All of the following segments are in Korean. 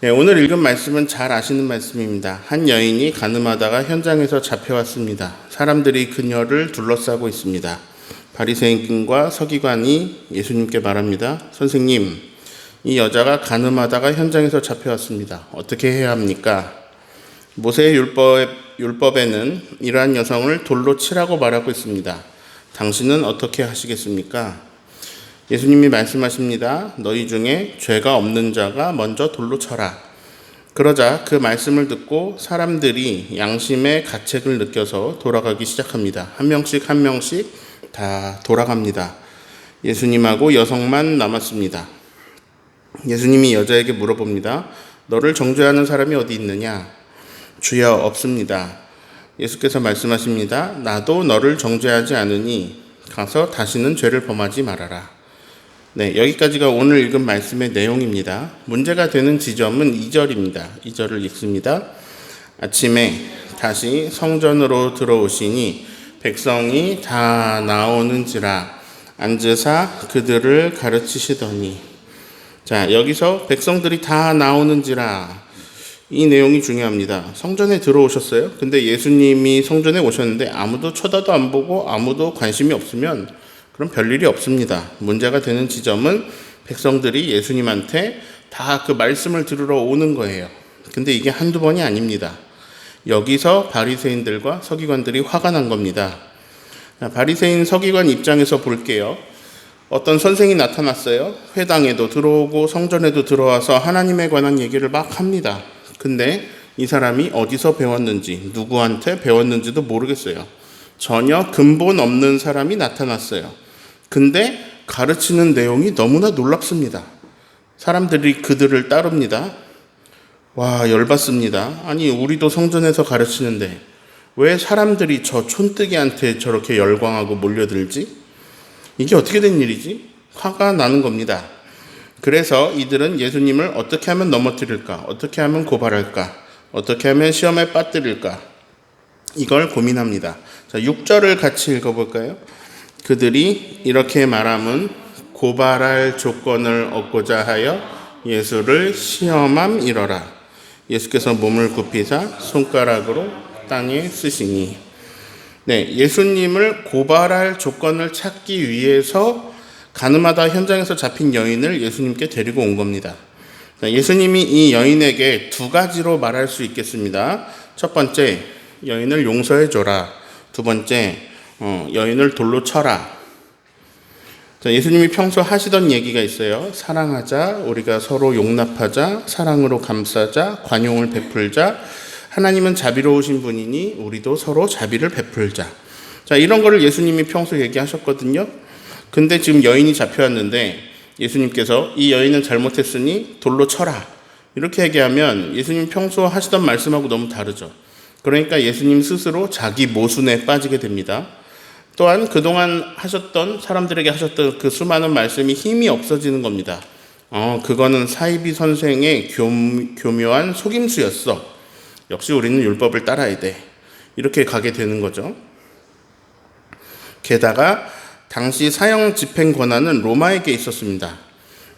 네, 오늘 읽은 말씀은 잘 아시는 말씀입니다. 한 여인이 간음하다가 현장에서 잡혀왔습니다. 사람들이 그녀를 둘러싸고 있습니다. 바리새인과 서기관이 예수님께 말합니다. 선생님, 이 여자가 간음하다가 현장에서 잡혀왔습니다. 어떻게 해야 합니까? 모세의 율법에는 이러한 여성을 돌로 치라고 말하고 있습니다. 당신은 어떻게 하시겠습니까? 예수님이 말씀하십니다. 너희 중에 죄가 없는 자가 먼저 돌로 쳐라. 그러자 그 말씀을 듣고 사람들이 양심의 가책을 느껴서 돌아가기 시작합니다. 한 명씩 다 돌아갑니다. 예수님하고 여성만 남았습니다. 예수님이 여자에게 물어봅니다. 너를 정죄하는 사람이 어디 있느냐? 주여, 없습니다. 예수께서 말씀하십니다. 나도 너를 정죄하지 않으니 가서 다시는 죄를 범하지 말아라. 네, 여기까지가 오늘 읽은 말씀의 내용입니다. 문제가 되는 지점은 2절입니다. 2절을 읽습니다. 아침에 다시 성전으로 들어오시니 백성이 다 나오는지라 앉으사 그들을 가르치시더니. 자, 여기서 백성들이 다 나오는지라, 이 내용이 중요합니다. 성전에 들어오셨어요. 근데 예수님이 성전에 오셨는데 아무도 쳐다도 안 보고 아무도 관심이 없으면 그럼 별일이 없습니다. 문제가 되는 지점은 백성들이 예수님한테 다 그 말씀을 들으러 오는 거예요. 근데 이게 한두 번이 아닙니다. 여기서 바리새인들과 서기관들이 화가 난 겁니다. 바리새인 서기관 입장에서 볼게요. 어떤 선생이 나타났어요. 회당에도 들어오고 성전에도 들어와서 하나님에 관한 얘기를 막 합니다. 근데 이 사람이 어디서 배웠는지, 누구한테 배웠는지도 모르겠어요. 전혀 근본 없는 사람이 나타났어요. 근데 가르치는 내용이 너무나 놀랍습니다. 사람들이 그들을 따릅니다. 와, 열받습니다. 아니, 우리도 성전에서 가르치는데 왜 사람들이 저 촌뜨기한테 저렇게 열광하고 몰려들지? 이게 어떻게 된 일이지? 화가 나는 겁니다. 그래서 이들은 예수님을 어떻게 하면 넘어뜨릴까? 어떻게 하면 고발할까? 어떻게 하면 시험에 빠뜨릴까? 이걸 고민합니다. 자, 6절을 같이 읽어볼까요? 그들이 이렇게 말함은 고발할 조건을 얻고자 하여 예수를 시험함이러라. 예수께서 몸을 굽히사 손가락으로 땅에 쓰시니. 네, 예수님을 고발할 조건을 찾기 위해서 간음하다 현장에서 잡힌 여인을 예수님께 데리고 온 겁니다. 예수님이 이 여인에게 두 가지로 말할 수 있겠습니다. 첫 번째, 여인을 용서해 줘라. 두 번째, 여인을 돌로 쳐라. 자, 예수님이 평소 하시던 얘기가 있어요. 사랑하자, 우리가 서로 용납하자, 사랑으로 감싸자, 관용을 베풀자. 하나님은 자비로우신 분이니 우리도 서로 자비를 베풀자. 자, 이런 거를 예수님이 평소 얘기하셨거든요. 근데 지금 여인이 잡혀왔는데 예수님께서 이 여인은 잘못했으니 돌로 쳐라. 이렇게 얘기하면 예수님 평소 하시던 말씀하고 너무 다르죠. 그러니까 예수님 스스로 자기 모순에 빠지게 됩니다. 또한 그동안 사람들에게 하셨던 그 수많은 말씀이 힘이 없어지는 겁니다. 그거는 사이비 선생의 교묘한 속임수였어. 역시 우리는 율법을 따라야 돼. 이렇게 가게 되는 거죠. 게다가 당시 사형 집행 권한은 로마에게 있었습니다.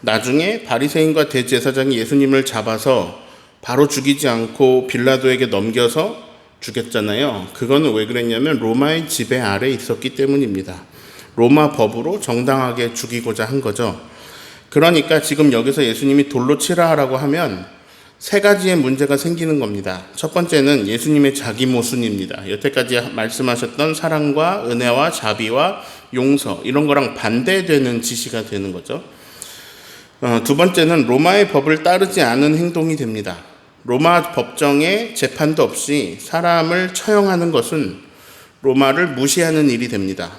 나중에 바리새인과 대제사장이 예수님을 잡아서 바로 죽이지 않고 빌라도에게 넘겨서 죽였잖아요. 그거는 왜 그랬냐면 로마의 지배 아래에 있었기 때문입니다. 로마 법으로 정당하게 죽이고자 한 거죠. 그러니까 지금 여기서 예수님이 돌로 치라 하라고 하면 세 가지의 문제가 생기는 겁니다. 첫 번째는 예수님의 자기 모순입니다. 여태까지 말씀하셨던 사랑과 은혜와 자비와 용서, 이런 거랑 반대되는 지시가 되는 거죠. 두 번째는 로마의 법을 따르지 않은 행동이 됩니다. 로마 법정에 재판도 없이 사람을 처형하는 것은 로마를 무시하는 일이 됩니다.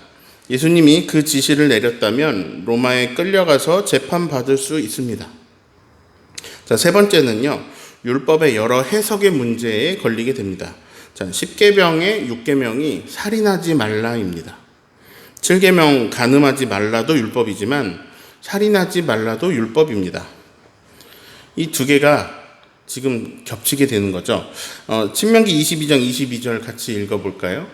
예수님이 그 지시를 내렸다면 로마에 끌려가서 재판받을 수 있습니다. 자, 세 번째는요, 율법의 여러 해석의 문제에 걸리게 됩니다. 자, 10계명의 6계명이 살인하지 말라입니다. 7계명 간음하지 말라도 율법이지만 살인하지 말라도 율법입니다. 이 두 개가 지금 겹치게 되는 거죠. 신명기 22장 22절 같이 읽어볼까요?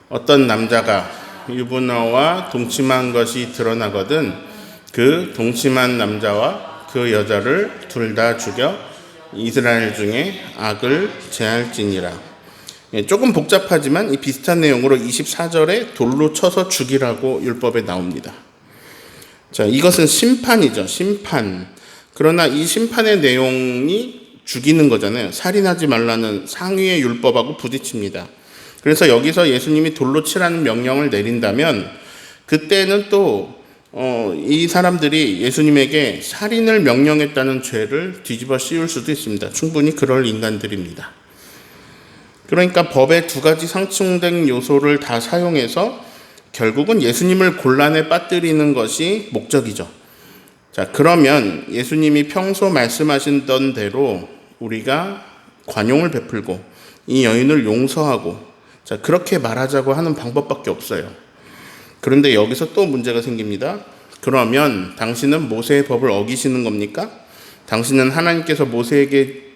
어떤 남자가 유부녀와 동침한 것이 드러나거든 그 동침한 남자와 그 여자를 둘 다 죽여 이스라엘 중에 악을 제할지니라. 조금 복잡하지만 이 비슷한 내용으로 24절에 돌로 쳐서 죽이라고 율법에 나옵니다. 자, 이것은 심판이죠. 심판. 그러나 이 심판의 내용이 죽이는 거잖아요. 살인하지 말라는 상위의 율법하고 부딪힙니다. 그래서 여기서 예수님이 돌로 치라는 명령을 내린다면 그때는 또 이 사람들이 예수님에게 살인을 명령했다는 죄를 뒤집어 씌울 수도 있습니다. 충분히 그럴 인간들입니다. 그러니까 법의 두 가지 상충된 요소를 다 사용해서 결국은 예수님을 곤란에 빠뜨리는 것이 목적이죠. 자, 그러면 예수님이 평소 말씀하시던 대로 우리가 관용을 베풀고 이 여인을 용서하고, 자, 그렇게 말하자고 하는 방법밖에 없어요. 그런데 여기서 또 문제가 생깁니다. 그러면 당신은 모세의 법을 어기시는 겁니까? 당신은 하나님께서 모세를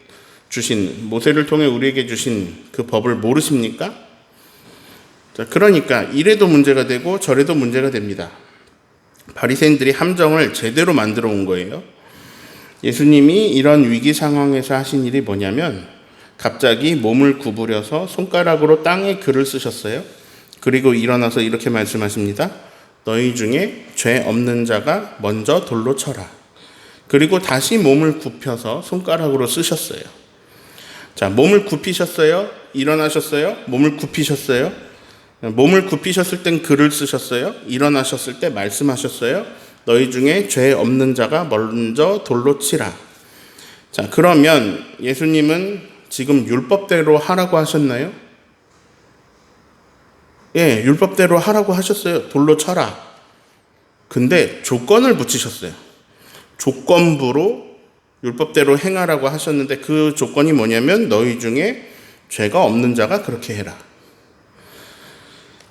통해 우리에게 주신 그 법을 모르십니까? 자, 그러니까 이래도 문제가 되고 저래도 문제가 됩니다. 바리새인들이 함정을 제대로 만들어 온 거예요. 예수님이 이런 위기 상황에서 하신 일이 뭐냐면 갑자기 몸을 구부려서 손가락으로 땅에 글을 쓰셨어요. 그리고 일어나서 이렇게 말씀하십니다. 너희 중에 죄 없는 자가 먼저 돌로 쳐라. 그리고 다시 몸을 굽혀서 손가락으로 쓰셨어요. 자, 몸을 굽히셨어요? 일어나셨어요? 몸을 굽히셨어요? 몸을 굽히셨을 땐 글을 쓰셨어요? 일어나셨을 때 말씀하셨어요? 너희 중에 죄 없는 자가 먼저 돌로 치라. 자, 그러면 예수님은 지금 율법대로 하라고 하셨나요? 예, 율법대로 하라고 하셨어요. 돌로 쳐라. 근데 조건을 붙이셨어요. 조건부로 율법대로 행하라고 하셨는데 그 조건이 뭐냐면 너희 중에 죄가 없는 자가 그렇게 해라.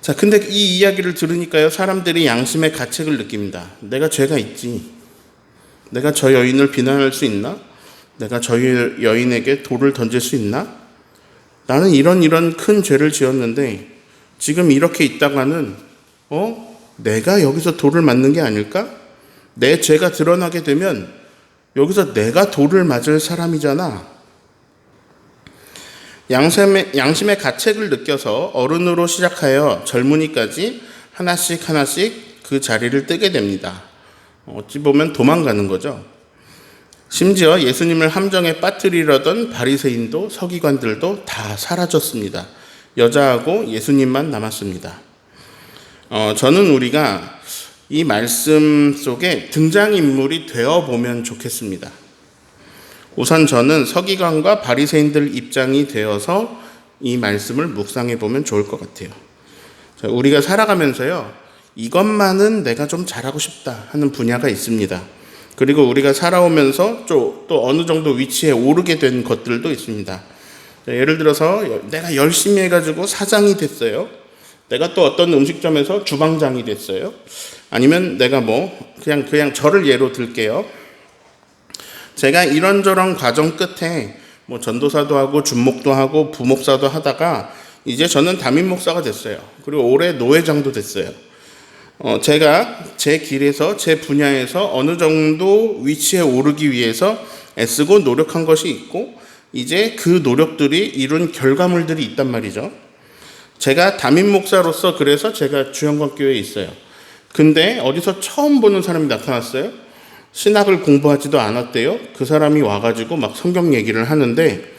자, 근데 이 이야기를 들으니까요, 사람들이 양심의 가책을 느낍니다. 내가 죄가 있지. 내가 저 여인을 비난할 수 있나? 내가 저 여인에게 돌을 던질 수 있나? 나는 이런 큰 죄를 지었는데 지금 이렇게 있다가는 내가 여기서 돌을 맞는 게 아닐까? 내 죄가 드러나게 되면 여기서 내가 돌을 맞을 사람이잖아. 양심의 가책을 느껴서 어른으로 시작하여 젊은이까지 하나씩 그 자리를 뜨게 됩니다. 어찌 보면 도망가는 거죠. 심지어 예수님을 함정에 빠뜨리려던 바리새인도 서기관들도 다 사라졌습니다. 여자하고 예수님만 남았습니다. 저는 우리가 이 말씀 속에 등장인물이 되어보면 좋겠습니다. 우선 저는 서기관과 바리새인들 입장이 되어서 이 말씀을 묵상해 보면 좋을 것 같아요. 우리가 살아가면서요, 이것만은 내가 좀 잘하고 싶다 하는 분야가 있습니다. 그리고 우리가 살아오면서 또 어느 정도 위치에 오르게 된 것들도 있습니다. 예를 들어서 내가 열심히 해가지고 사장이 됐어요. 내가 또 어떤 음식점에서 주방장이 됐어요. 아니면 내가 그냥 저를 예로 들게요. 제가 이런저런 과정 끝에 전도사도 하고 준목도 하고 부목사도 하다가 이제 저는 담임 목사가 됐어요. 그리고 올해 노회장도 됐어요. 제가 제 길에서 제 분야에서 어느 정도 위치에 오르기 위해서 애쓰고 노력한 것이 있고 이제 그 노력들이 이룬 결과물들이 있단 말이죠. 제가 담임 목사로서 그래서 제가 주영광교회에 있어요. 근데 어디서 처음 보는 사람이 나타났어요. 신학을 공부하지도 않았대요. 그 사람이 와가지고 막 성경 얘기를 하는데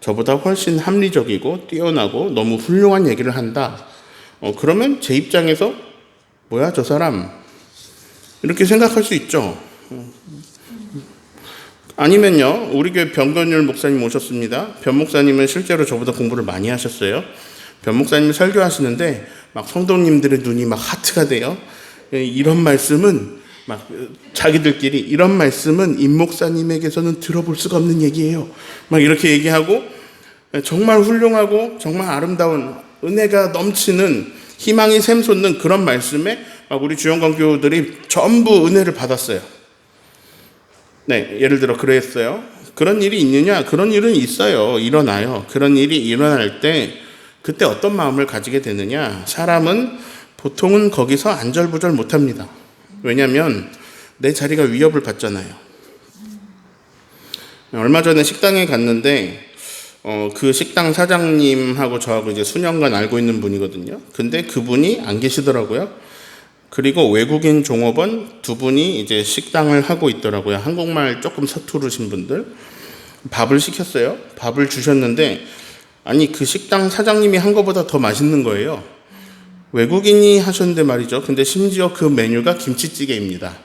저보다 훨씬 합리적이고 뛰어나고 너무 훌륭한 얘기를 한다. 그러면 제 입장에서 뭐야 저 사람 이렇게 생각할 수 있죠. 아니면요, 우리 교회 변건율 목사님 오셨습니다. 변 목사님은 실제로 저보다 공부를 많이 하셨어요. 변 목사님이 설교하시는데 막 성도님들의 눈이 막 하트가 돼요. 이런 말씀은 막 자기들끼리 이런 말씀은 임 목사님에게서는 들어볼 수가 없는 얘기예요. 막 이렇게 얘기하고 정말 훌륭하고 정말 아름다운 은혜가 넘치는 희망이 샘솟는 그런 말씀에 막 우리 주영광 교우들이 전부 은혜를 받았어요. 네, 예를 들어 그랬어요. 그런 일이 있느냐? 그런 일은 있어요. 일어나요. 그런 일이 일어날 때 그때 어떤 마음을 가지게 되느냐? 사람은 보통은 거기서 안절부절 못합니다. 왜냐하면 내 자리가 위협을 받잖아요. 얼마 전에 식당에 갔는데 그 식당 사장님하고 저하고 이제 수년간 알고 있는 분이거든요. 근데 그분이 안 계시더라고요. 그리고 외국인 종업원 두 분이 이제 식당을 하고 있더라고요. 한국말 조금 서투르신 분들. 밥을 시켰어요. 밥을 주셨는데 아니 그 식당 사장님이 한 것보다 더 맛있는 거예요. 외국인이 하셨는데 말이죠. 근데 심지어 그 메뉴가 김치찌개입니다.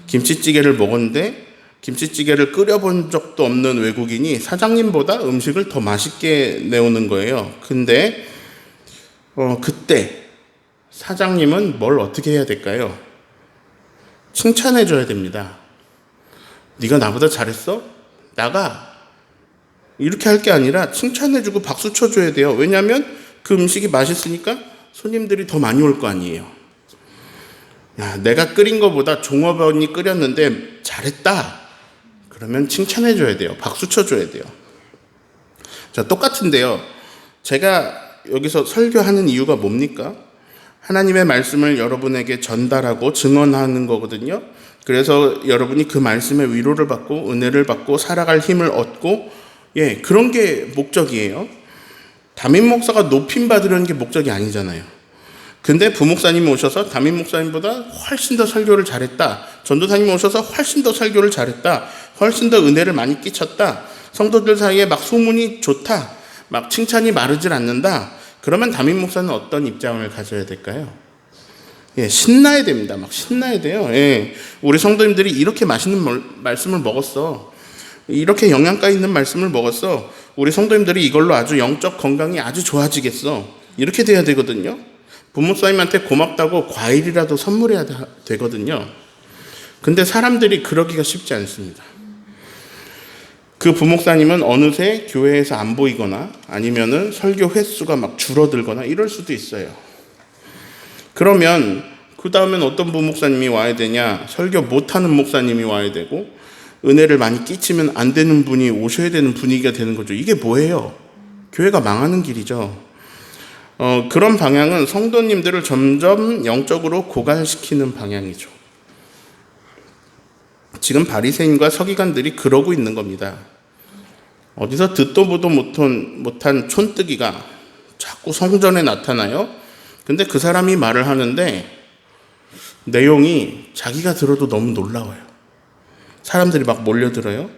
김치찌개를 먹었는데 김치찌개를 끓여본 적도 없는 외국인이 사장님보다 음식을 더 맛있게 내오는 거예요. 근데 그때 사장님은 뭘 어떻게 해야 될까요? 칭찬해 줘야 됩니다. 네가 나보다 잘했어? 나가. 이렇게 할 게 아니라 칭찬해 주고 박수 쳐줘야 돼요. 왜냐하면 그 음식이 맛있으니까 손님들이 더 많이 올 거 아니에요. 야, 내가 끓인 거보다 종업원이 끓였는데 잘했다. 그러면 칭찬해 줘야 돼요. 박수 쳐줘야 돼요. 자, 똑같은데요. 제가 여기서 설교하는 이유가 뭡니까? 하나님의 말씀을 여러분에게 전달하고 증언하는 거거든요. 그래서 여러분이 그 말씀의 위로를 받고 은혜를 받고 살아갈 힘을 얻고 그런 게 목적이에요. 담임 목사가 높임 받으려는 게 목적이 아니잖아요. 근데 부목사님이 오셔서 담임 목사님보다 훨씬 더 설교를 잘했다. 전도사님이 오셔서 훨씬 더 설교를 잘했다. 훨씬 더 은혜를 많이 끼쳤다. 성도들 사이에 막 소문이 좋다. 막 칭찬이 마르질 않는다. 그러면 담임 목사는 어떤 입장을 가져야 될까요? 신나야 됩니다. 막 신나야 돼요. 우리 성도님들이 이렇게 맛있는 말씀을 먹었어. 이렇게 영양가 있는 말씀을 먹었어. 우리 성도님들이 이걸로 아주 영적 건강이 아주 좋아지겠어. 이렇게 돼야 되거든요. 부목사님한테 고맙다고 과일이라도 선물해야 되거든요. 근데 사람들이 그러기가 쉽지 않습니다. 그 부목사님은 어느새 교회에서 안 보이거나 아니면은 설교 횟수가 막 줄어들거나 이럴 수도 있어요. 그러면 그 다음엔 어떤 부목사님이 와야 되냐? 설교 못하는 목사님이 와야 되고 은혜를 많이 끼치면 안 되는 분이 오셔야 되는 분위기가 되는 거죠. 이게 뭐예요? 교회가 망하는 길이죠. 그런 방향은 성도님들을 점점 영적으로 고갈시키는 방향이죠. 지금 바리새인과 서기관들이 그러고 있는 겁니다. 어디서 듣도 보도 못한 촌뜨기가 자꾸 성전에 나타나요. 근데 그 사람이 말을 하는데 내용이 자기가 들어도 너무 놀라워요. 사람들이 막 몰려들어요.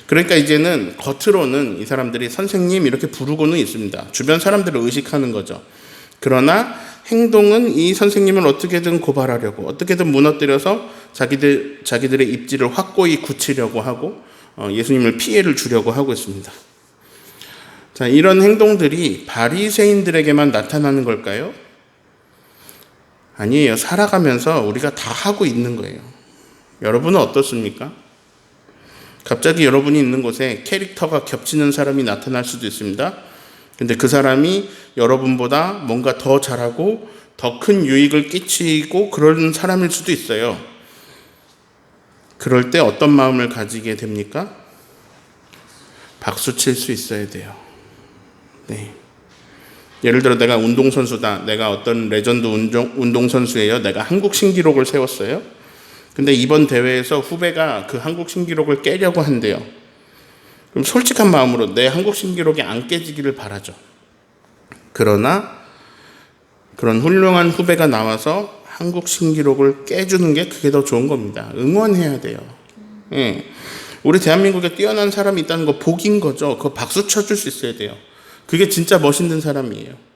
그러니까 이제는 겉으로는 이 사람들이 선생님 이렇게 부르고는 있습니다. 주변 사람들을 의식하는 거죠. 그러나 행동은 이 선생님을 어떻게든 고발하려고, 어떻게든 무너뜨려서 자기들의 입지를 확고히 굳히려고 하고 예수님을 피해를 주려고 하고 있습니다. 자, 이런 행동들이 바리새인들에게만 나타나는 걸까요? 아니에요. 살아가면서 우리가 다 하고 있는 거예요. 여러분은 어떻습니까? 갑자기 여러분이 있는 곳에 캐릭터가 겹치는 사람이 나타날 수도 있습니다. 근데 그 사람이 여러분보다 뭔가 더 잘하고 더 큰 유익을 끼치고 그런 사람일 수도 있어요. 그럴 때 어떤 마음을 가지게 됩니까? 박수 칠 수 있어야 돼요. 예를 들어 내가 운동선수다. 내가 어떤 레전드 운동선수예요. 내가 한국 신기록을 세웠어요. 근데 이번 대회에서 후배가 그 한국 신기록을 깨려고 한대요. 그럼 솔직한 마음으로 내 한국 신기록이 안 깨지기를 바라죠. 그러나 그런 훌륭한 후배가 나와서 한국 신기록을 깨주는 게 그게 더 좋은 겁니다. 응원해야 돼요. 우리 대한민국에 뛰어난 사람이 있다는 거 복인 거죠. 그거 박수 쳐줄 수 있어야 돼요. 그게 진짜 멋있는 사람이에요.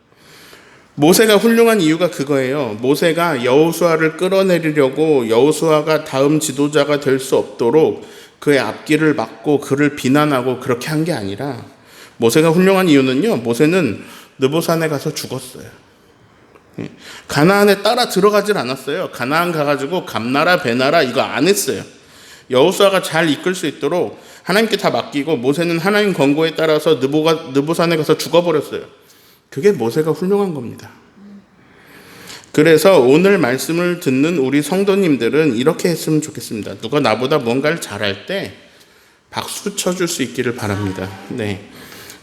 모세가 훌륭한 이유가 그거예요. 모세가 여호수아를 끌어내리려고 여호수아가 다음 지도자가 될 수 없도록 그의 앞길을 막고 그를 비난하고 그렇게 한 게 아니라 모세가 훌륭한 이유는요. 모세는 느보산에 가서 죽었어요. 가나안에 따라 들어가질 않았어요. 가나안 가가지고 감나라 배나라 이거 안 했어요. 여호수아가 잘 이끌 수 있도록 하나님께 다 맡기고 모세는 하나님 권고에 따라서 느보산에 가서 죽어버렸어요. 그게 모세가 훌륭한 겁니다. 그래서 오늘 말씀을 듣는 우리 성도님들은 이렇게 했으면 좋겠습니다. 누가 나보다 뭔가를 잘할 때 박수 쳐줄 수 있기를 바랍니다.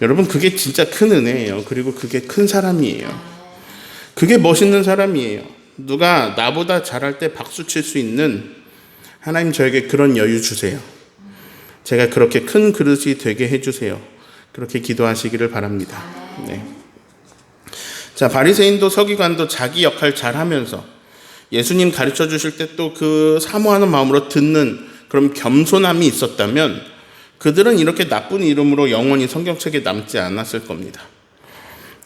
여러분 그게 진짜 큰 은혜예요. 그리고 그게 큰 사람이에요. 그게 멋있는 사람이에요. 누가 나보다 잘할 때 박수 칠 수 있는 하나님 저에게 그런 여유 주세요. 제가 그렇게 큰 그릇이 되게 해주세요. 그렇게 기도하시기를 바랍니다. 네. 자, 바리새인도 서기관도 자기 역할 잘 하면서 예수님 가르쳐 주실 때 또 그 사모하는 마음으로 듣는 그런 겸손함이 있었다면 그들은 이렇게 나쁜 이름으로 영원히 성경책에 남지 않았을 겁니다.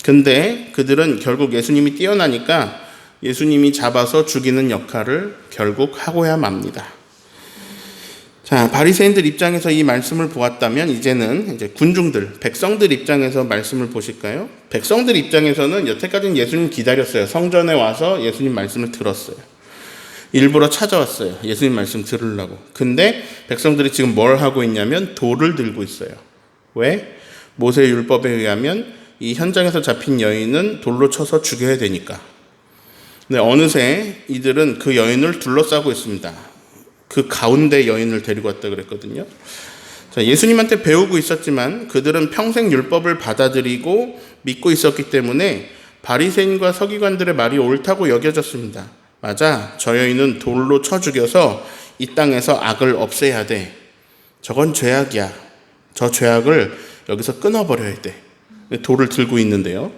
근데 그들은 결국 예수님이 뛰어나니까 예수님이 잡아서 죽이는 역할을 결국 하고야 맙니다. 자, 바리새인들 입장에서 이 말씀을 보았다면 이제는 군중들, 백성들 입장에서 말씀을 보실까요? 백성들 입장에서는 여태까지는 예수님 기다렸어요. 성전에 와서 예수님 말씀을 들었어요. 일부러 찾아왔어요. 예수님 말씀 들으려고. 근데 백성들이 지금 뭘 하고 있냐면 돌을 들고 있어요. 왜? 모세 율법에 의하면 이 현장에서 잡힌 여인은 돌로 쳐서 죽여야 되니까. 근데 어느새 이들은 그 여인을 둘러싸고 있습니다. 그 가운데 여인을 데리고 왔다 그랬거든요. 자, 예수님한테 배우고 있었지만 그들은 평생 율법을 받아들이고 믿고 있었기 때문에 바리새인과 서기관들의 말이 옳다고 여겨졌습니다. 맞아, 저 여인은 돌로 쳐 죽여서 이 땅에서 악을 없애야 돼. 저건 죄악이야. 저 죄악을 여기서 끊어버려야 돼. 돌을 들고 있는데요.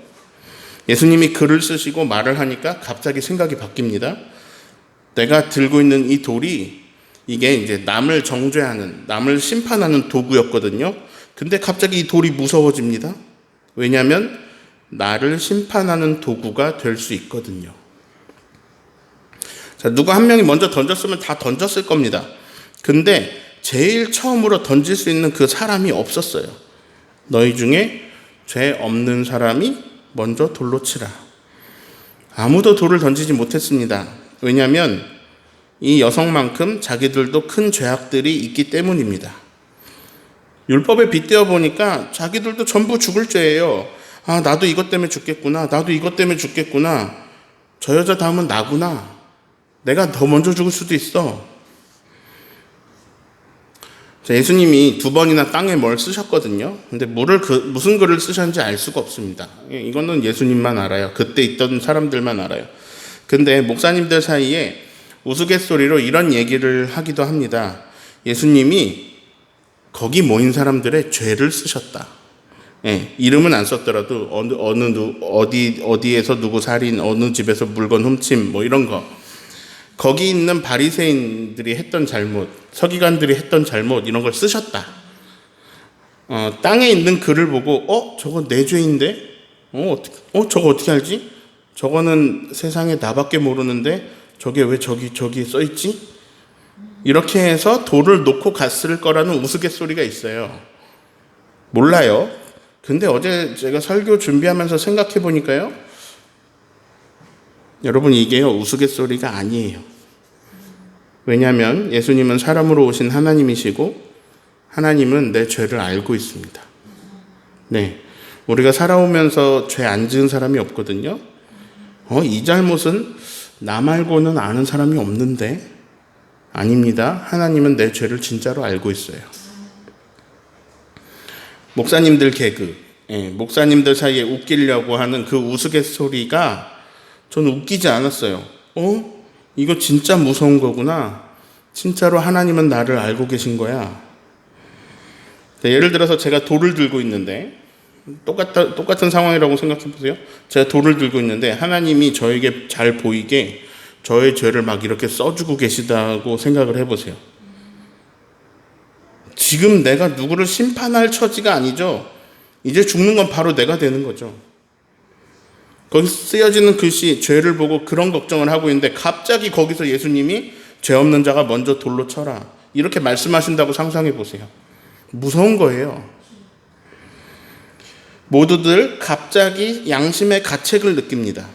예수님이 글을 쓰시고 말을 하니까 갑자기 생각이 바뀝니다. 내가 들고 있는 이 돌이 이게 이제 남을 정죄하는, 남을 심판하는 도구였거든요. 근데 갑자기 이 돌이 무서워집니다. 왜냐하면 나를 심판하는 도구가 될 수 있거든요. 자, 누구 한 명이 먼저 던졌으면 다 던졌을 겁니다. 근데 제일 처음으로 던질 수 있는 그 사람이 없었어요. 너희 중에 죄 없는 사람이 먼저 돌로 치라. 아무도 돌을 던지지 못했습니다. 왜냐하면 이 여성만큼 자기들도 큰 죄악들이 있기 때문입니다. 율법에 빗대어 보니까 자기들도 전부 죽을 죄예요. 아, 나도 이것 때문에 죽겠구나. 나도 이것 때문에 죽겠구나. 저 여자 다음은 나구나. 내가 더 먼저 죽을 수도 있어. 자, 예수님이 2번이나 땅에 뭘 쓰셨거든요. 근데 무슨 글을 쓰셨는지 알 수가 없습니다. 이거는 예수님만 알아요. 그때 있던 사람들만 알아요. 근데 목사님들 사이에 우스갯소리로 이런 얘기를 하기도 합니다. 예수님이 거기 모인 사람들의 죄를 쓰셨다. 예, 이름은 안 썼더라도 어디에서 누구 살인, 어느 집에서 물건 훔침, 뭐 이런 거. 거기 있는 바리새인들이 했던 잘못, 서기관들이 했던 잘못 이런 걸 쓰셨다. 땅에 있는 글을 보고 저거 내 죄인데? 저거 어떻게 알지? 저거는 세상에 나밖에 모르는데 저게 왜 저기 써있지? 이렇게 해서 돌을 놓고 갔을 거라는 우스갯소리가 있어요. 몰라요. 근데 어제 제가 설교 준비하면서 생각해 보니까요. 여러분, 이게요, 우스갯소리가 아니에요. 왜냐하면 예수님은 사람으로 오신 하나님이시고 하나님은 내 죄를 알고 있습니다. 네, 우리가 살아오면서 죄 안 지은 사람이 없거든요. 이 잘못은 나 말고는 아는 사람이 없는데, 아닙니다. 하나님은 내 죄를 진짜로 알고 있어요. 목사님들 개그, 목사님들 사이에 웃기려고 하는 그 우스갯소리가 저는 웃기지 않았어요. 이거 진짜 무서운 거구나. 진짜로 하나님은 나를 알고 계신 거야. 예를 들어서 제가 돌을 들고 있는데, 똑같은 상황이라고 생각해 보세요. 제가 돌을 들고 있는데 하나님이 저에게 잘 보이게 저의 죄를 막 이렇게 써주고 계시다고 생각을 해보세요. 지금 내가 누구를 심판할 처지가 아니죠. 이제 죽는 건 바로 내가 되는 거죠. 거기 쓰여지는 글씨, 죄를 보고 그런 걱정을 하고 있는데 갑자기 거기서 예수님이 죄 없는 자가 먼저 돌로 쳐라, 이렇게 말씀하신다고 상상해 보세요. 무서운 거예요. 모두들 갑자기 양심의 가책을 느낍니다.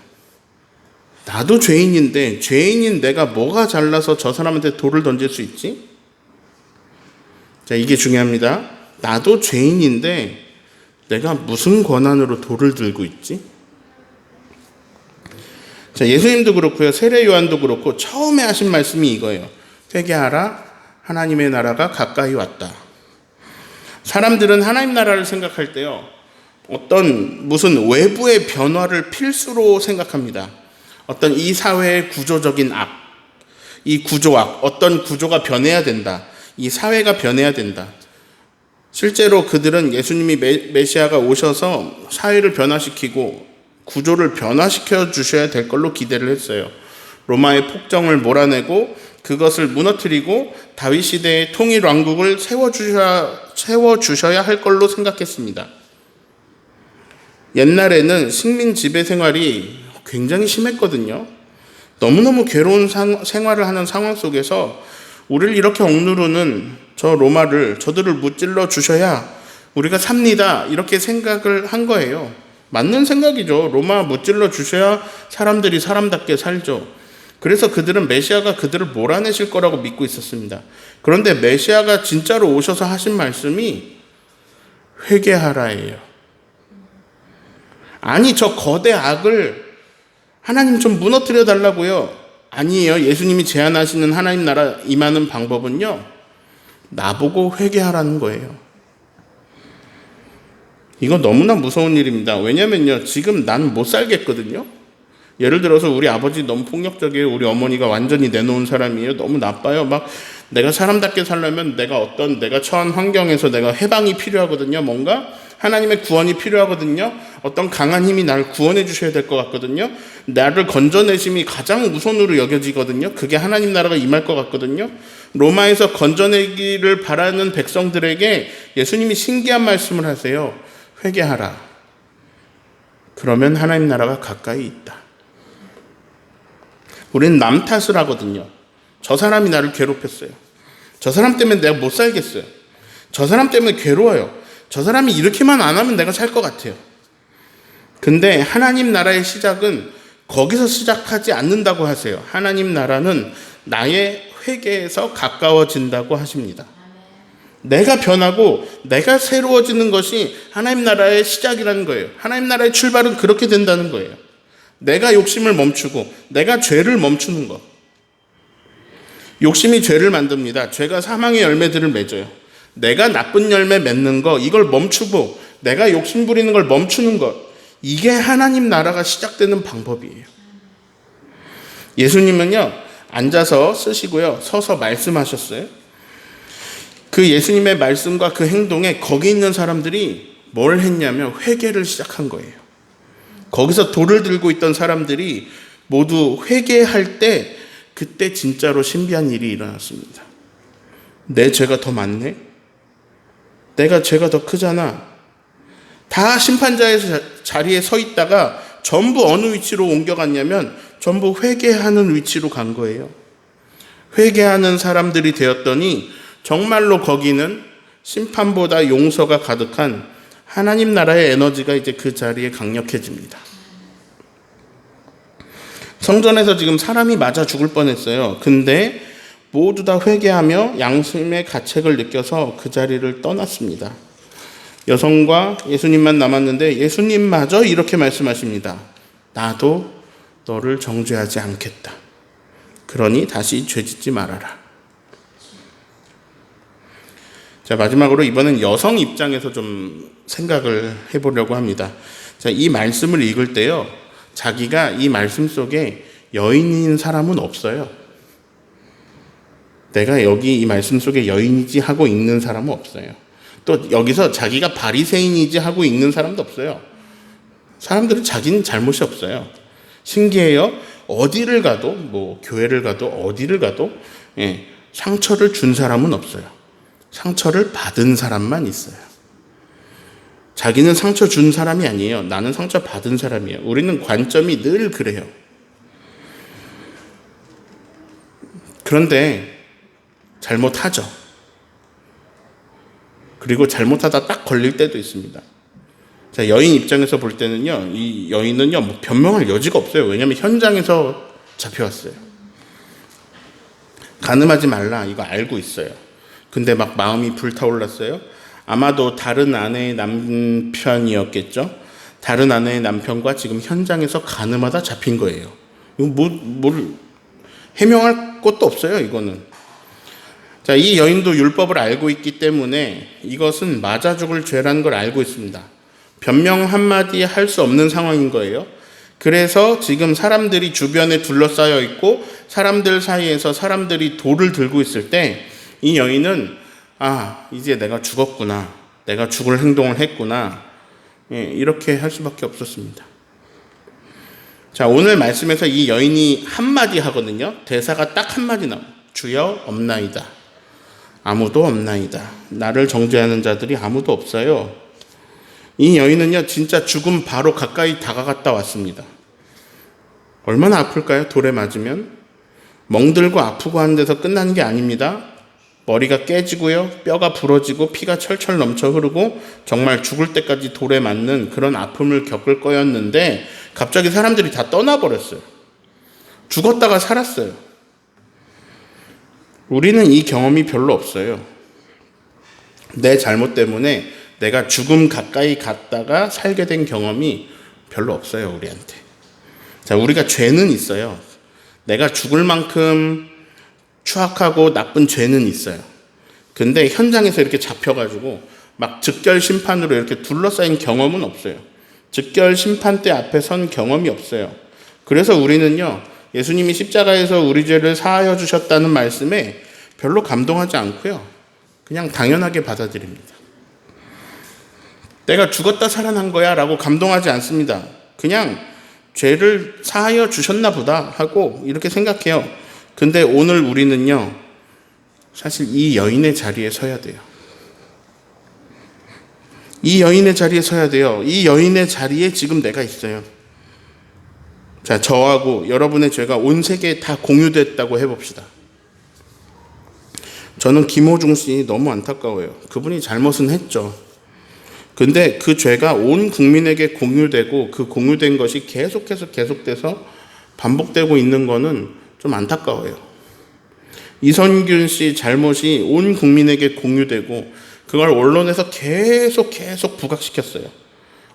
나도 죄인인데 죄인인 내가 뭐가 잘나서 저 사람한테 돌을 던질 수 있지? 자, 이게 중요합니다. 나도 죄인인데 내가 무슨 권한으로 돌을 들고 있지? 자, 예수님도 그렇고요. 세례 요한도 그렇고 처음에 하신 말씀이 이거예요. 회개하라, 하나님의 나라가 가까이 왔다. 사람들은 하나님 나라를 생각할 때요, 무슨 외부의 변화를 필수로 생각합니다. 어떤 이 사회의 구조적인 악, 이 구조악, 어떤 구조가 변해야 된다. 이 사회가 변해야 된다. 실제로 그들은 예수님이 메시아가 오셔서 사회를 변화시키고 구조를 변화시켜 주셔야 될 걸로 기대를 했어요. 로마의 폭정을 몰아내고 그것을 무너뜨리고 다윗 시대의 통일 왕국을 세워주셔야 할 걸로 생각했습니다. 옛날에는 식민 지배 생활이 굉장히 심했거든요. 너무너무 괴로운 생활을 하는 상황 속에서 우리를 이렇게 억누르는 저 로마를 저들을 무찔러 주셔야 우리가 삽니다. 이렇게 생각을 한 거예요. 맞는 생각이죠. 로마 무찔러 주셔야 사람들이 사람답게 살죠. 그래서 그들은 메시아가 그들을 몰아내실 거라고 믿고 있었습니다. 그런데 메시아가 진짜로 오셔서 하신 말씀이 회개하라예요. 아니, 저 거대 악을 하나님 좀 무너뜨려 달라고요. 아니에요. 예수님이 제안하시는 하나님 나라 임하는 방법은요, 나보고 회개하라는 거예요. 이거 너무나 무서운 일입니다. 왜냐면요, 지금 난 못 살겠거든요. 예를 들어서 우리 아버지 너무 폭력적이에요. 우리 어머니가 완전히 내놓은 사람이에요. 너무 나빠요. 막 내가 사람답게 살려면 내가 처한 환경에서 내가 해방이 필요하거든요. 뭔가 하나님의 구원이 필요하거든요. 어떤 강한 힘이 나를 구원해 주셔야 될 것 같거든요. 나를 건져내심이 가장 우선으로 여겨지거든요. 그게 하나님 나라가 임할 것 같거든요. 로마에서 건져내기를 바라는 백성들에게 예수님이 신기한 말씀을 하세요. 회개하라. 그러면 하나님 나라가 가까이 있다. 우리는 남 탓을 하거든요. 저 사람이 나를 괴롭혔어요. 저 사람 때문에 내가 못 살겠어요. 저 사람 때문에 괴로워요. 저 사람이 이렇게만 안 하면 내가 살 것 같아요. 근데 하나님 나라의 시작은 거기서 시작하지 않는다고 하세요. 하나님 나라는 나의 회개에서 가까워진다고 하십니다. 내가 변하고 내가 새로워지는 것이 하나님 나라의 시작이라는 거예요. 하나님 나라의 출발은 그렇게 된다는 거예요. 내가 욕심을 멈추고 내가 죄를 멈추는 것. 욕심이 죄를 만듭니다. 죄가 사망의 열매들을 맺어요. 내가 나쁜 열매 맺는 거, 이걸 멈추고 내가 욕심 부리는 걸 멈추는 것, 이게 하나님 나라가 시작되는 방법이에요. 예수님은요, 앉아서 쓰시고요, 서서 말씀하셨어요. 그 예수님의 말씀과 그 행동에 거기 있는 사람들이 뭘 했냐면 회개를 시작한 거예요. 거기서 돌을 들고 있던 사람들이 모두 회개할 때 그때 진짜로 신비한 일이 일어났습니다. 내 죄가 더 많네? 내가 죄가 더 크잖아. 다 심판자의 자리에 서 있다가 전부 어느 위치로 옮겨갔냐면 전부 회개하는 위치로 간 거예요. 회개하는 사람들이 되었더니 정말로 거기는 심판보다 용서가 가득한 하나님 나라의 에너지가 이제 그 자리에 강력해집니다. 성전에서 지금 사람이 맞아 죽을 뻔했어요. 근데 모두 다 회개하며 양심의 가책을 느껴서 그 자리를 떠났습니다. 여성과 예수님만 남았는데 예수님마저 이렇게 말씀하십니다. 나도 너를 정죄하지 않겠다. 그러니 다시 죄짓지 말아라. 자, 마지막으로 이번엔 여성 입장에서 좀 생각을 해보려고 합니다. 자, 이 말씀을 읽을 때요, 자기가 이 말씀 속에 여인인 사람은 없어요. 내가 여기 이 말씀 속에 여인이지 하고 읽는 사람은 없어요. 또 여기서 자기가 바리새인이지 하고 읽는 사람도 없어요. 사람들은 자기는 잘못이 없어요. 신기해요. 어디를 가도, 교회를 가도 어디를 가도 상처를 준 사람은 없어요. 상처를 받은 사람만 있어요. 자기는 상처 준 사람이 아니에요. 나는 상처 받은 사람이에요. 우리는 관점이 늘 그래요. 그런데 잘못하죠. 그리고 잘못하다 딱 걸릴 때도 있습니다. 자, 여인 입장에서 볼 때는요, 이 여인은요, 변명할 여지가 없어요. 왜냐하면 현장에서 잡혀왔어요. 간음하지 말라, 이거 알고 있어요. 근데 막 마음이 불타올랐어요. 아마도 다른 아내의 남편이었겠죠. 다른 아내의 남편과 지금 현장에서 간음하다 잡힌 거예요. 이거 뭘 해명할 것도 없어요, 이거는. 자, 이 여인도 율법을 알고 있기 때문에 이것은 맞아 죽을 죄라는 걸 알고 있습니다. 변명 한마디 할 수 없는 상황인 거예요. 그래서 지금 사람들이 주변에 둘러싸여 있고 사람들 사이에서 사람들이 돌을 들고 있을 때 이 여인은 이제 내가 죽었구나. 내가 죽을 행동을 했구나. 이렇게 할 수밖에 없었습니다. 자, 오늘 말씀에서 이 여인이 한마디 하거든요. 대사가 딱 한마디 나와요. 주여 없나이다. 아무도 없나이다. 나를 정죄하는 자들이 아무도 없어요. 이 여인은요, 진짜 죽음 바로 가까이 다가갔다 왔습니다. 얼마나 아플까요? 돌에 맞으면. 멍들고 아프고 하는 데서 끝나는 게 아닙니다. 머리가 깨지고요, 뼈가 부러지고 피가 철철 넘쳐 흐르고 정말 죽을 때까지 돌에 맞는 그런 아픔을 겪을 거였는데 갑자기 사람들이 다 떠나버렸어요. 죽었다가 살았어요. 우리는 이 경험이 별로 없어요. 내 잘못 때문에 내가 죽음 가까이 갔다가 살게 된 경험이 별로 없어요, 우리한테. 자, 우리가 죄는 있어요. 내가 죽을 만큼 추악하고 나쁜 죄는 있어요. 근데 현장에서 이렇게 잡혀가지고 막 즉결 심판으로 이렇게 둘러싸인 경험은 없어요. 즉결 심판대 앞에 선 경험이 없어요. 그래서 우리는요, 예수님이 십자가에서 우리 죄를 사하여 주셨다는 말씀에 별로 감동하지 않고요, 그냥 당연하게 받아들입니다. 내가 죽었다 살아난 거야 라고 감동하지 않습니다. 그냥 죄를 사하여 주셨나 보다 하고 이렇게 생각해요. 근데 오늘 우리는요, 사실 이 여인의 자리에 서야 돼요. 이 여인의 자리에 서야 돼요. 이 여인의 자리에 지금 내가 있어요. 자, 저하고 여러분의 죄가 온 세계에 다 공유됐다고 해봅시다. 저는 김호중 씨 너무 안타까워요. 그분이 잘못은 했죠. 근데 그 죄가 온 국민에게 공유되고 그 공유된 것이 계속돼서 반복되고 있는 거는 좀 안타까워요. 이선균 씨 잘못이 온 국민에게 공유되고 그걸 언론에서 계속 부각시켰어요.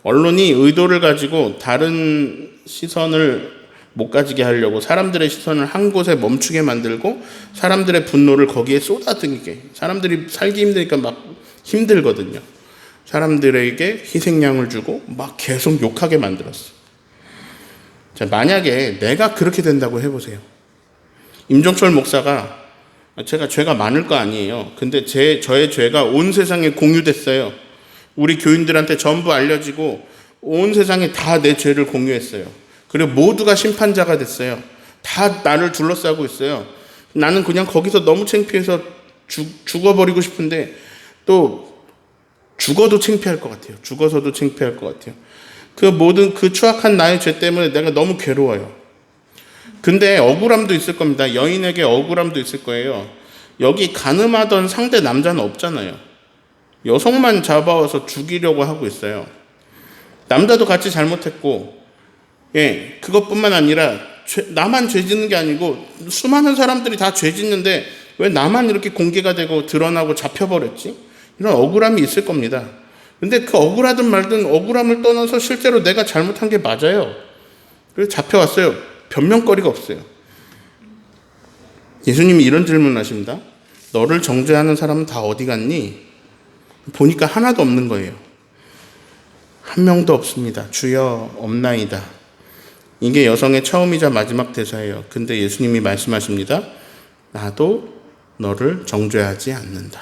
언론이 의도를 가지고 다른 시선을 못 가지게 하려고 사람들의 시선을 한 곳에 멈추게 만들고 사람들의 분노를 거기에 쏟아뜨리게, 사람들이 살기 힘드니까 막 힘들거든요. 사람들에게 희생양을 주고 막 계속 욕하게 만들었어요. 자, 만약에 내가 그렇게 된다고 해보세요. 임종철 목사가, 제가 죄가 많을 거 아니에요. 근데 저의 죄가 온 세상에 공유됐어요. 우리 교인들한테 전부 알려지고 온 세상에 다 내 죄를 공유했어요. 그리고 모두가 심판자가 됐어요. 다 나를 둘러싸고 있어요. 나는 그냥 거기서 너무 창피해서 죽어버리고 싶은데 또 죽어도 창피할 것 같아요. 죽어서도 창피할 것 같아요. 그 모든 그 추악한 나의 죄 때문에 내가 너무 괴로워요. 근데 억울함도 있을 겁니다. 여인에게 억울함도 있을 거예요. 여기 간음하던 상대 남자는 없잖아요. 여성만 잡아와서 죽이려고 하고 있어요. 남자도 같이 잘못했고, 그것뿐만 아니라 나만 죄 짓는 게 아니고 수많은 사람들이 다 죄 짓는데 왜 나만 이렇게 공개가 되고 드러나고 잡혀버렸지? 이런 억울함이 있을 겁니다. 근데 그 억울하든 말든 억울함을 떠나서 실제로 내가 잘못한 게 맞아요. 그래서 잡혀왔어요. 변명거리가 없어요. 예수님이 이런 질문을 하십니다. 너를 정죄하는 사람은 다 어디 갔니? 보니까 하나도 없는 거예요. 한 명도 없습니다. 주여 없나이다. 이게 여성의 처음이자 마지막 대사예요. 근데 예수님이 말씀하십니다. 나도 너를 정죄하지 않는다.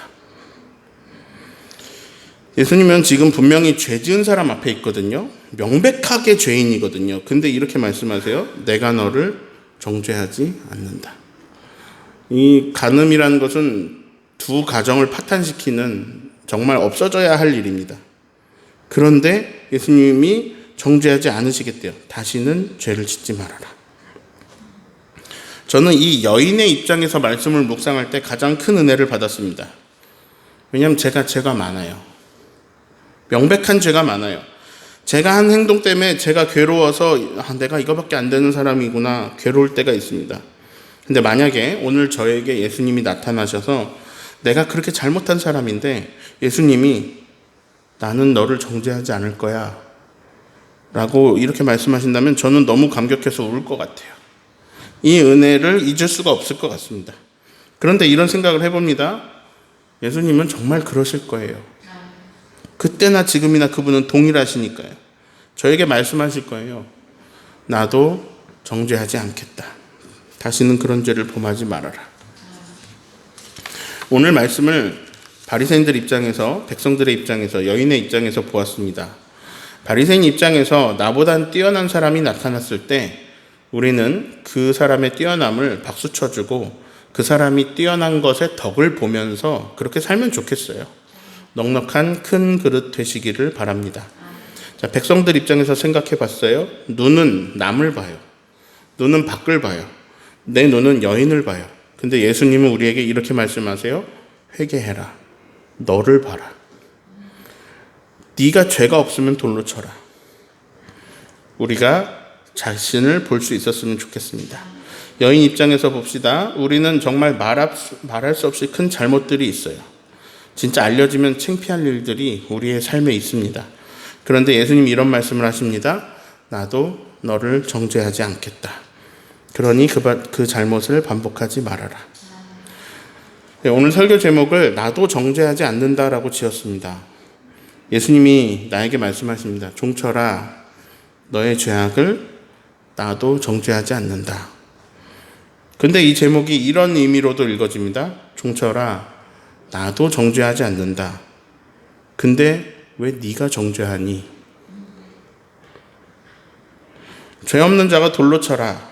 예수님은 지금 분명히 죄 지은 사람 앞에 있거든요. 명백하게 죄인이거든요. 근데 이렇게 말씀하세요. 내가 너를 정죄하지 않는다. 이 간음이라는 것은 두 가정을 파탄시키는 정말 없어져야 할 일입니다. 그런데 예수님이 정죄하지 않으시겠대요. 다시는 죄를 짓지 말아라. 저는 이 여인의 입장에서 말씀을 묵상할 때 가장 큰 은혜를 받았습니다. 왜냐하면 제가 많아요. 명백한 죄가 많아요. 제가 한 행동 때문에 제가 괴로워서 내가 이거밖에 안 되는 사람이구나 괴로울 때가 있습니다. 근데 만약에 오늘 저에게 예수님이 나타나셔서 내가 그렇게 잘못한 사람인데 예수님이 나는 너를 정죄하지 않을 거야 라고 이렇게 말씀하신다면 저는 너무 감격해서 울 것 같아요. 이 은혜를 잊을 수가 없을 것 같습니다. 그런데 이런 생각을 해봅니다. 예수님은 정말 그러실 거예요. 그때나 지금이나 그분은 동일하시니까요. 저에게 말씀하실 거예요. 나도 정죄하지 않겠다. 다시는 그런 죄를 범하지 말아라. 오늘 말씀을 바리새인들 입장에서, 백성들의 입장에서, 여인의 입장에서 보았습니다. 바리새인 입장에서 나보다 뛰어난 사람이 나타났을 때 우리는 그 사람의 뛰어남을 박수 쳐주고 그 사람이 뛰어난 것의 덕을 보면서 그렇게 살면 좋겠어요. 넉넉한 큰 그릇 되시기를 바랍니다. 자, 백성들 입장에서 생각해 봤어요. 눈은 남을 봐요. 눈은 밖을 봐요. 내 눈은 여인을 봐요. 근데 예수님은 우리에게 이렇게 말씀하세요. 회개해라. 너를 봐라. 네가 죄가 없으면 돌로 쳐라. 우리가 자신을 볼 수 있었으면 좋겠습니다. 여인 입장에서 봅시다. 우리는 정말 말할 수 없이 큰 잘못들이 있어요. 진짜 알려지면 창피할 일들이 우리의 삶에 있습니다. 그런데 예수님이 이런 말씀을 하십니다. 나도 너를 정죄하지 않겠다. 그러니 그 잘못을 반복하지 말아라. 네, 오늘 설교 제목을 나도 정죄하지 않는다라고 지었습니다. 예수님이 나에게 말씀하십니다. 종철아, 너의 죄악을 나도 정죄하지 않는다. 근데 이 제목이 이런 의미로도 읽어집니다. 종철아, 나도 정죄하지 않는다. 근데 왜 네가 정죄하니? 죄 없는 자가 돌로 쳐라.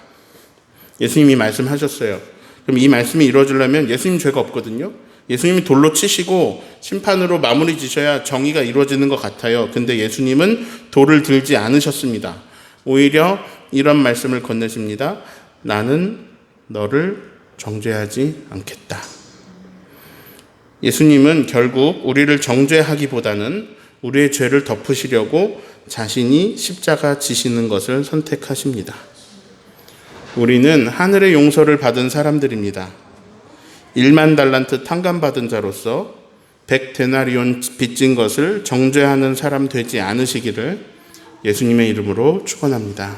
예수님이 말씀하셨어요. 그럼 이 말씀이 이루어지려면 예수님 죄가 없거든요. 예수님이 돌로 치시고 심판으로 마무리 지셔야 정의가 이루어지는 것 같아요. 근데 예수님은 돌을 들지 않으셨습니다. 오히려 이런 말씀을 건네십니다. 나는 너를 정죄하지 않겠다. 예수님은 결국 우리를 정죄하기보다는 우리의 죄를 덮으시려고 자신이 십자가 지시는 것을 선택하십니다. 우리는 하늘의 용서를 받은 사람들입니다. 1만 달란트 탕감받은 자로서 100데나리온 빚진 것을 정죄하는 사람 되지 않으시기를 예수님의 이름으로 축원합니다.